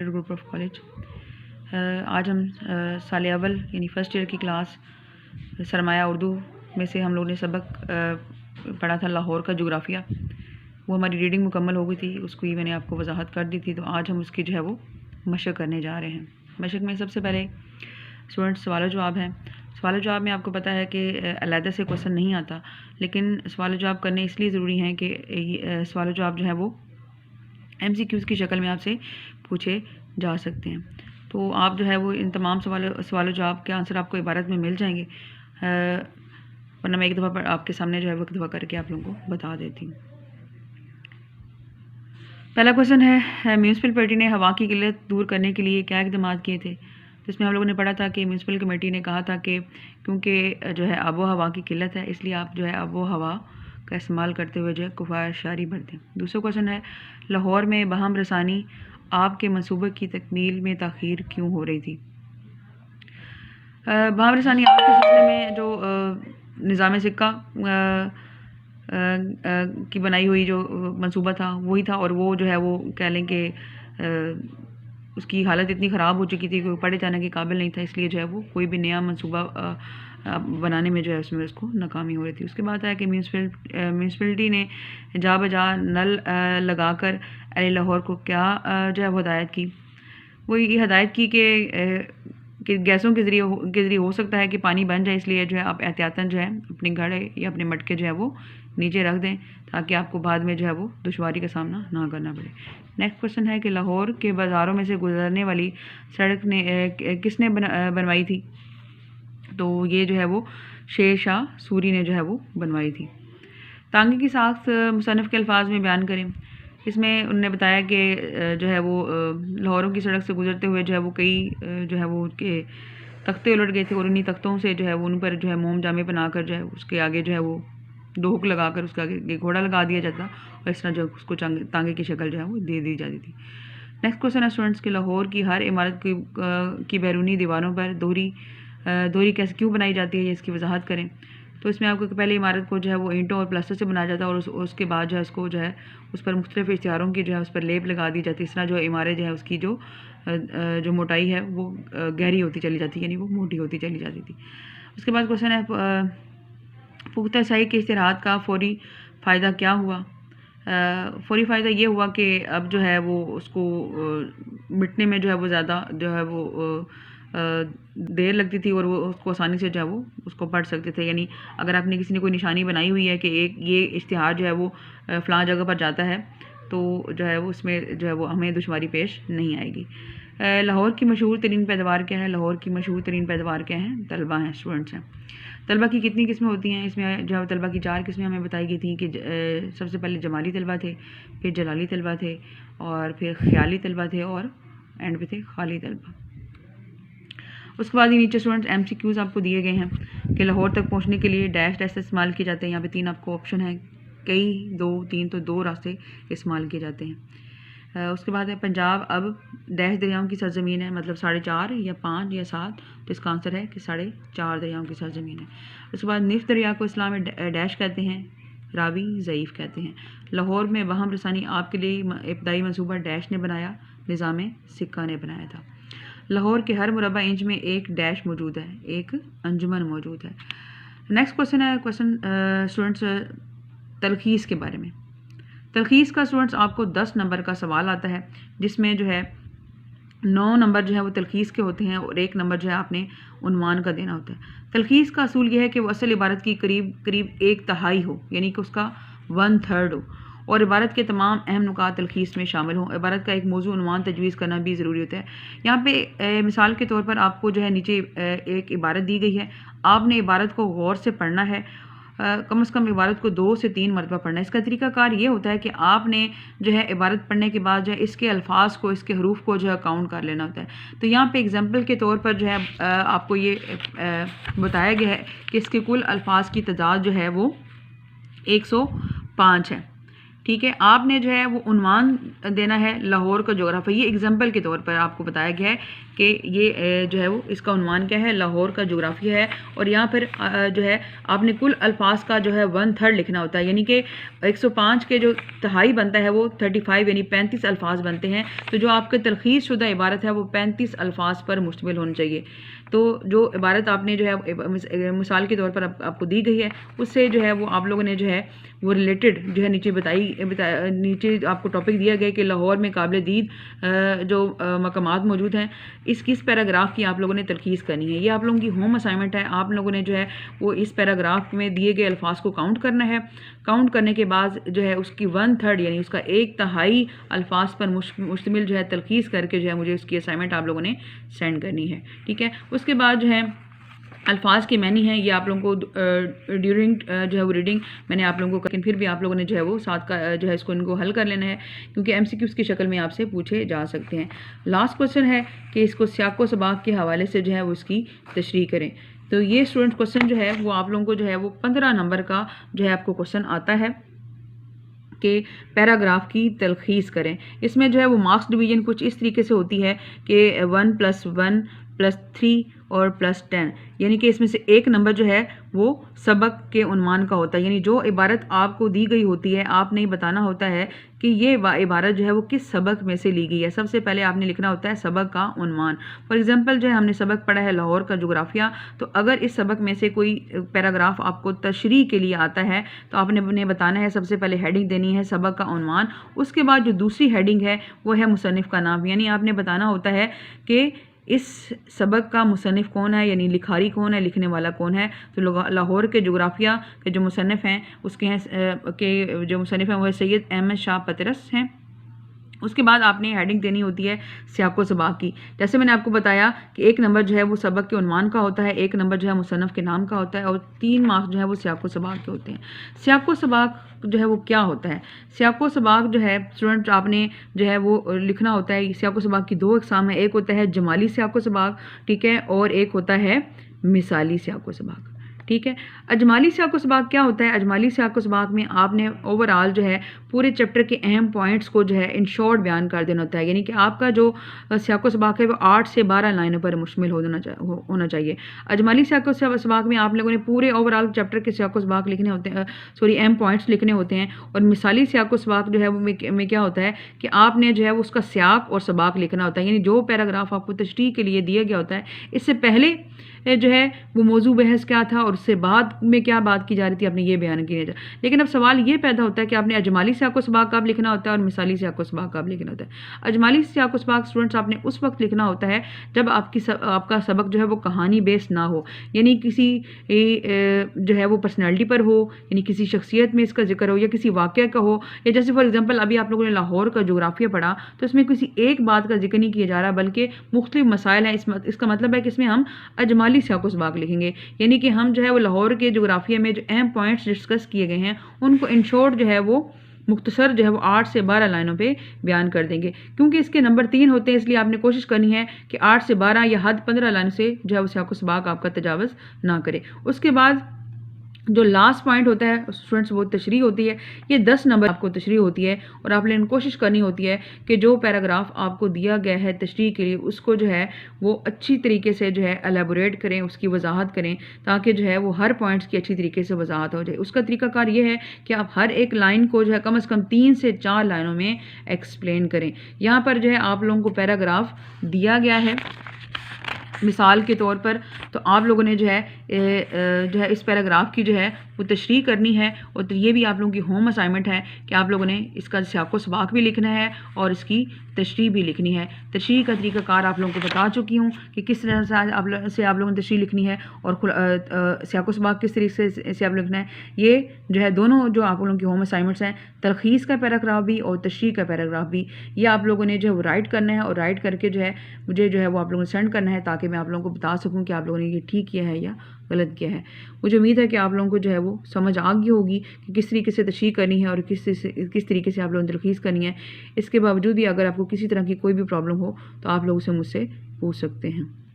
Group of college. आज हम साल अव्वल यानी फ़र्स्ट ईयर की क्लास सरमाया उर्दू में से हम लोग ने सबक पढ़ा था लाहौर का जोग्राफ़िया। वो हमारी रीडिंग मुकम्मल हो गई थी, उसको ही मैंने आपको वजाहत कर दी थी। तो आज हम उसकी जो है वो मशक करने जा रहे हैं। मशक में सबसे पहले स्टूडेंट सवाल जवाब है। सवाल जवाब में आपको पता है कि अलहदा से क्वेश्चन नहीं आता, लेकिन सवाल जवाब करने इसलिए ज़रूरी हैं कि सवाल जवाब जो है वो MCQs की शक्ल में आपसे पूछे जा सकते हैं। तो आप जो है वो इन तमाम सवालों जवाब के आंसर आपको इबारत में मिल जाएंगे, वरना मैं एक दफ़ा आपके सामने जो है वो एक दफ़ा करके आप लोगों को बता देती हूँ। पहला क्वेश्चन है, म्यूनसिपल कमेटी ने हवा की किल्लत दूर करने के लिए क्या इक़दाम किए थे। जिसमें हम लोगों ने पढ़ा था कि म्यूनसिपल कमेटी ने कहा था कि क्योंकि जो है आबो हवा की किल्लत है, इसलिए आप जो है आबो हवा का इस्तेमाल करते हुए जो है कुफ़ार शारी बरतें। दूसरा क्वेश्चन है, लाहौर में बहम रसानी आपके मनसूबे की तकमील में ताख़ीर क्यों हो रही थी। बहम रसानी आप के सिलसिले में जो निज़ाम सिक्का की बनाई हुई जो मंसूबा था वही था, और वो जो है वो कह लें कि उसकी हालत इतनी ख़राब हो चुकी थी कि पढ़े जाने के काबिल नहीं था, इसलिए जो है वो कोई भी नया मंसूबा बनाने में जो है उसमें उसको नाकामी हो रही थी। उसके बाद है कि म्यूनसिपलिटी ने जा बजा नल लगाकर अहले लाहौर को क्या जो है वो हदायत की। वो ये हदायत की कि गैसों के ज़रिए हो सकता है कि पानी बन जाए, इसलिए जो है आप एहतियातन जो है अपने घड़े या अपने मटके जो है वो नीचे रख दें, ताकि आपको बाद में जो है वो दुश्वारी का सामना ना करना पड़े। नेक्स्ट क्वेश्चन है कि लाहौर के बाज़ारों में से गुजरने वाली सड़क ने किसने बनवाई थी। तो ये जो है वो शेर शाह सूरी ने जो है वो बनवाई थी। तांगे की साख्त मुसन्निफ़ के अल्फाज में बयान करें। इसमें उन्होंने बताया कि जो है वो लाहौरों की सड़क से गुजरते हुए जो है वो कई जो है वो के तख्ते उलट गए थे, और उन्हीं तख्तों से जो है वो उन पर जो है मोम जामे बनाकर जो है उसके आगे जो है वो दो हुक लगाकर उसके आगे घोड़ा लगा दिया जाता, और इस तरह जो उसको तांगे की शक्ल जो है वो दे दी जाती थी। नेक्स्ट क्वेश्चन है स्टूडेंट्स के लाहौर की हर इमारत की बैरूनी दीवारों पर दोहरी कैसे क्यों बनाई जाती है, इसकी वजाहत करें। तो इसमें आपको पहले इमारत को जो है वो ईंटों और प्लास्टर से बनाया जाता है, और उसके बाद जो है उसको जो है उस पर मुख्तलिफ इश्तिहारों की जो है उस पर लेप लगा दी जाती है। इस तरह जो इमारत जो है उसकी जो मोटाई है वो गहरी होती चली जाती है, यानी वो मोटी होती चली जाती थी। उसके बाद क्वेश्चन है, पुख्ता शाही के इश्तिहारात का फौरी फ़ायदा क्या हुआ। फौरी फ़ायदा ये हुआ कि अब जो है वो उसको मिटने में जो है वो ज़्यादा जो है वो देर लगती थी, और वो उसको आसानी से जो है वो उसको पढ़ सकते थे। यानी अगर आपने किसी ने कोई निशानी बनाई हुई है कि एक ये इश्तिहार जो है वो फ़लाँ जगह पर जाता है, तो जो है वो उसमें जो है वो हमें दुश्वारी पेश नहीं आएगी। लाहौर की मशहूर तरीन पैदावार क्या है। लाहौर की मशहूर तरीन पैदावार क्या हैं। तलबा हैं, स्टूडेंट्स हैं। तलबा की कितनी किस्में होती हैं। इसमें जो है तलबा की 4 किस्में हमें बताई गई थी कि सबसे पहले जमाली तलबा थे, फिर जलाली तलबा थे, और फिर ख्याली तलबा थे, और एंड पे थे खाली तलबा। उसके बाद ही नीचे स्टूडेंट्स MCQs आपको दिए गए हैं कि लाहौर तक पहुंचने के लिए डैश इस्तेमाल किए जाते हैं। यहाँ पे 3 आपको ऑप्शन है, कई 2 3, तो 2 रास्ते इस्तेमाल किए जाते हैं। उसके बाद है पंजाब अब डैश दरियाओं की सरजमीन है, मतलब 4.5 या 5 या 7, तो इसका आंसर है कि 4.5 दरियाओं की सरजमीन है। उसके बाद निफ दरिया को इस्लाम में डैश कहते हैं, रावी ज़ईफ़ कहते हैं। लाहौर में वहम रसानी आपके लिए इब्तदाई मनसूबा डैश ने बनाया, निज़ाम सिक्का ने बनाया था। लाहौर के हर मुरबा इंच में एक डैश मौजूद है, एक अंजुमन मौजूद है। नेक्स्ट क्वेश्चन है स्टूडेंट्स तलखीस के बारे में। तलखीस का स्टूडेंट्स आपको 10 नंबर का सवाल आता है, जिसमें जो है 9 नंबर जो है वो तलखीस के होते हैं, और 1 नंबर जो है आपने उन्वान का देना होता है। तलखीस का असूल यह है कि वो असल इबारत की करीब करीब 1/3 हो, यानी कि उसका 1/3 हो, और इबारत के तमाम अहम नुकात तलखीस में शामिल हों। इबारत का एक मौजू उन्वान तजवीज़ करना भी ज़रूरी होता है। यहाँ पे मिसाल के तौर पर आपको जो है नीचे एक इबारत दी गई है, आपने इबारत को गौर से पढ़ना है, कम से कम इबारत को 2 से 3 मरतबा पढ़ना है। इसका तरीक़ाकार ये होता है कि आपने जो है इबारत पढ़ने के बाद जो है इसके अल्फाज को, इसके हरूफ को जो है काउंट कर लेना होता है। तो यहाँ पे एग्जाम्पल के तौर पर जो है आपको ये बताया गया है कि इसके कुल अल्फाज की तादाद जो है वो 105 है। ठीक है, आपने जो है वो उन्वान देना है लाहौर का जोग्राफी। ये एग्जाम्पल के तौर पर आपको बताया गया है कि ये जो है वो इसका उन्वान क्या है, लाहौर का जोग्राफिया है। और यहाँ पर जो है आपने कुल अल्फाज का जो है 1/3 लिखना होता है, यानी कि 105 के जो तिहाई बनता है वो 35 यानी 35 अल्फाज बनते हैं। तो जो आपके तलखीस शुदा इबारत है वो 35 अल्फाज पर मुश्तमिल होनी चाहिए। तो जो इबारत आपने जो है मिसाल के तौर पर आपको दी गई है, उससे जो है वो आप लोगों ने जो है वो रिलेटेड जो है नीचे नीचे आपको टॉपिक दिया गया कि लाहौर में काबिल दीद जो मकामात मौजूद हैं, किस पैराग्राफ की आप लोगों ने तलखीस करनी है। ये आप लोगों की होम असाइनमेंट है। आप लोगों ने जो है वो इस पैराग्राफ में दिए गए अल्फाज को काउंट करना है। काउंट करने के बाद जो है उसकी 1/3 यानी उसका 1/3 अल्फाज पर मुश्तमिल जो है तलखीस करके जो है मुझे उसकी असाइनमेंट आप लोगों ने सेंड करनी है, ठीक है। उसके बाद जो है अल्फाज की मैनी है, ये आप लोगों को ड्यूरिंग जो है वो रीडिंग मैंने आप लोगों को, लेकिन फिर भी आप लोगों ने जो है वो साथ का जो है इसको इनको हल कर लेना है, क्योंकि MCQs की शक्ल में आपसे पूछे जा सकते हैं। लास्ट क्वेश्चन है कि इसको सियाक़ो सबाक़ के हवाले से जो है वो इसकी तशरीह करें। तो ये स्टूडेंट क्वेश्चन जो है वो आप लोगों को जो है वो 15 नंबर का जो है आपको क्वेश्चन आता है कि पैराग्राफ की तलखीस करें। इसमें जो है वो मार्क्स डिवीजन कुछ इस तरीके से होती है कि 1 + 1 + 3 और +10, यानी कि इसमें से एक नंबर जो है वो सबक के उन्वान का होता है। यानी जो इबारत आपको दी गई होती है आपने बताना होता है कि ये इबारत जो है वो किस सबक में से ली गई है। सबसे पहले आपने लिखना होता है सबक का उन्वान। फॉर एग्जांपल जो है हमने सबक पढ़ा है लाहौर का जोग्राफिया, तो अगर इस सबक में से कोई पैराग्राफ आपको तशरीह के लिए आता है तो आपने बताना है, सबसे पहले हेडिंग देनी है सबक का उन्वान। उसके बाद जो दूसरी हेडिंग है वो है मुसन्निफ का नाम, यानी आपने बताना होता है कि इस सबक का मुसन्निफ कौन है, यानी लिखारी कौन है, लिखने वाला कौन है। तो लाहौर के जोग्राफिया के जो मुसन्निफ हैं उसके हैं के जो मुसन्निफ हैं वो सैयद अहमद शाह पतरस हैं। उसके बाद आपने हेडिंग देनी होती है सियाक़ो सबाक़ की। जैसे मैंने आपको बताया कि एक नंबर जो है वो सबक के उन्वान का होता है, एक नंबर जो है मुसन्नफ़ के नाम का होता है, और 3 मार्क्स जो है वो सियाक़ो सबाक़ के होते हैं। सियाक़ो सबाक़ जो है वो क्या होता है? सियाक़ो सबाक़ जो है स्टूडेंट आपने जो है वो लिखना होता है। सियाक़ो सबाक़ की 2 अक़साम है, एक होता है जमाली सियाक़ो सबाक़, ठीक है, और एक होता है मिसाली सियाक़ो सबाक़, ठीक है। अजमाली सियाक़ो सबाक़ क्या होता है? अजमाली सियाक़ो सबाक़ में आपने ओवरऑल जो है पूरे चैप्टर के अहम पॉइंट्स को जो है इन शॉर्ट बयान कर देना होता है, यानी कि आपका जो सियाक़ो सबाक़ है वो 8 से 12 लाइनों पर मुश्तमिल होना चाहिए। अजमाली सियाक़ो सबाक़ में आप लोगों ने पूरे ओवरऑल चैप्टर के सियाक़ो सबाक़ लिखने होते हैं, अहम पॉइंट्स लिखने होते हैं। और मिसाली सियाक़ो सबाक़ जो है वो में क्या होता है कि आपने जो है वो उसका सियाक़ और सबाक़ लिखना होता है, यानी जो पैराग्राफ आपको तशरीह के लिए दिया गया होता है, इससे पहले जो है वो मौजू बहस क्या था और उससे बाद में क्या बात की जा रही थी, आपने ये बयान किया था। लेकिन अब सवाल ये पैदा होता है कि आपने अजमाली सियाक़ो सबाक़ कब लिखना होता है और मिसाली सियाक़ो सबाक़ कब लिखना होता है। अजमाली सियाक़ो सबाक़ स्टूडेंट्स आपने उस वक्त लिखना होता है जब आपका सबक जो है वो कहानी बेस्ड ना हो, यानी किसी जो है वो पर्सनैलिटी पर हो, यानी किसी शख्सियत में इसका जिक्र हो या किसी वाक़या का हो, या जैसे फॉर एग्जाम्पल अभी आप लोगों ने लाहौर का जोग्राफिया पढ़ा तो इसमें किसी एक बात का जिक्र नहीं किया जा रहा बल्कि मुख्तलिफ मसाइल हैं। इसका मतलब है कि इसमें हम अजमाली सियाक़ो सबाक़ लिखेंगे, यानी कि हम जो है वो लाहौर के जोग्राफिया में जो अहम पॉइंट्स डिस्कस किए गए हैं उनको इन शॉर्ट जो है वो मुख्तसर जो है वो 8 से 12 लाइनों पे बयान कर देंगे। क्योंकि इसके नंबर 3 होते हैं, इसलिए आपने कोशिश करनी है कि 8 से 12 या हद 15 लाइन से जो है वो सियाक़ो सबाक़ आपका तजावुज़ ना करे। उसके बाद जो लास्ट पॉइंट होता है स्टूडेंट्स वो तशरीह होती है। ये 10 नंबर आपको तशरीह होती है और आपने कोशिश करनी होती है कि जो पैराग्राफ आपको दिया गया है तशरीह के लिए उसको जो है वो अच्छी तरीके से जो है एलेबोरेट करें, उसकी वजाहत करें, ताकि जो है वो हर पॉइंट्स की अच्छी तरीके से वजाहत हो जाए। उसका तरीकाकार ये है कि आप हर एक लाइन को जो है कम से कम 3 से 4 लाइनों में एक्सप्लेन करें। यहाँ पर जो है आप लोगों को पैराग्राफ दिया गया है मिसाल के तौर पर, तो आप लोगों ने जो है इस पैराग्राफ की जो है वो तशरीह करनी है। और तो ये भी आप लोगों की होम असाइनमेंट है कि आप लोगों ने इसका सियाक़ो सबाक़ भी लिखना है और इसकी तशरीह भी लिखनी है। तशरीह का तरीक़ाकार आप लोगों को बता चुकी हूँ कि किस तरह से आप लोगों ने तशरीह लिखनी है और सियाक़ो सबाक़ किस तरीके से आप लिखना है। ये जो है दोनों जो आप लोगों की होम असाइनमेंट्स हैं, तलखीस का पैराग्राफ भी और तशरीह का पैराग्राफ भी, ये आप लोगों ने जो है वो राइट करना है और राइट करके जो है मुझे जो है वो आप लोगों ने सेंड करना है, ताकि मैं आप लोगों को बता सकूं कि आप लोगों ने ये ठीक किया है या गलत किया है। मुझे उम्मीद है कि आप लोगों को जो है वो समझ आ गई होगी कि किस तरीके से तशरीह करनी है और किस तरीके से आप लोगों ने तलखीस करनी है। इसके बावजूद भी अगर आपको किसी तरह की कोई भी प्रॉब्लम हो तो आप लोग उसे मुझसे पूछ सकते हैं।